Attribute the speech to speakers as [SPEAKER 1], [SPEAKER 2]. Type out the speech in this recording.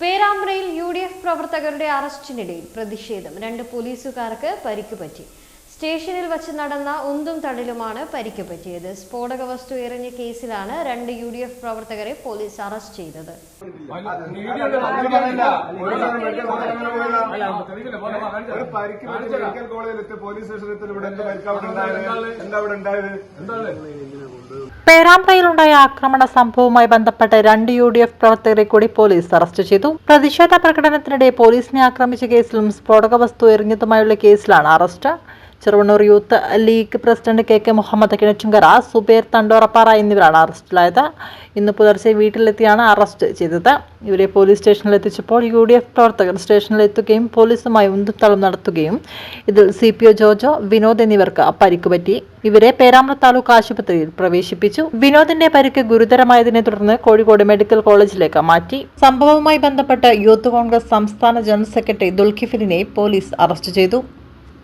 [SPEAKER 1] പേരാമ്പ്രയിൽ UDF പ്രവർത്തകരുടെ അറസ്റ്റിനിടയിൽ പ്രതിഷേധം. 2 പോലീസുകാർക്ക് പരിക്കുപറ്റി. സ്റ്റേഷനിൽ വച്ച് നടന്ന ഉന്തും തടലുമാണ് പരിക്ക് പറ്റിയത്. സ്ഫോടക വസ്തു എറിഞ്ഞ കേസിലാണ് 2 UDF പ്രവർത്തകരെ പോലീസ് അറസ്റ്റ് ചെയ്തത്.
[SPEAKER 2] പേരാമ്പ്രയിലുണ്ടായ ആക്രമണ സംഭവവുമായി ബന്ധപ്പെട്ട് 2 UDF പ്രവർത്തകരെ കൂടി പോലീസ് അറസ്റ്റ് ചെയ്തു. പ്രതിഷേധ പ്രകടനത്തിനിടെ പോലീസിനെ ആക്രമിച്ച കേസിലും സ്ഫോടക വസ്തു എറിഞ്ഞതുമായുള്ള കേസിലാണ് arrest. Cheruvannur youth league president KK Muhammad Kinachunkara, Zubair Thandorappara എന്നിവരാണ് അറസ്റ്റിലായത്. ഇന്ന് പുലർച്ചെ വീട്ടിലെത്തിയാണ് അറസ്റ്റ് ചെയ്തത്. ഇവരെ പോലീസ് സ്റ്റേഷനിൽ എത്തിച്ചപ്പോൾ UDF പ്രവർത്തകർ സ്റ്റേഷനിൽ എത്തുകയും പോലീസുമായി ഉന്തുത്തള്ളും നടത്തുകയും ഇതിൽ CPO ജോജോ, വിനോദ് എന്നിവർക്ക് പരിക്കുപറ്റി. ഇവരെ പേരാമ്പ്ര താലൂക്ക് ആശുപത്രിയിൽ പ്രവേശിപ്പിച്ചു. വിനോദിന്റെ പരിക്ക് ഗുരുതരമായതിനെ തുടർന്ന് കോഴിക്കോട് മെഡിക്കൽ കോളേജിലേക്ക് മാറ്റി. സംഭവവുമായി ബന്ധപ്പെട്ട് യൂത്ത് കോൺഗ്രസ് സംസ്ഥാന ജനറൽ സെക്രട്ടറി ദുൽഖിഫിലിനെ പോലീസ് അറസ്റ്റ് ചെയ്തു.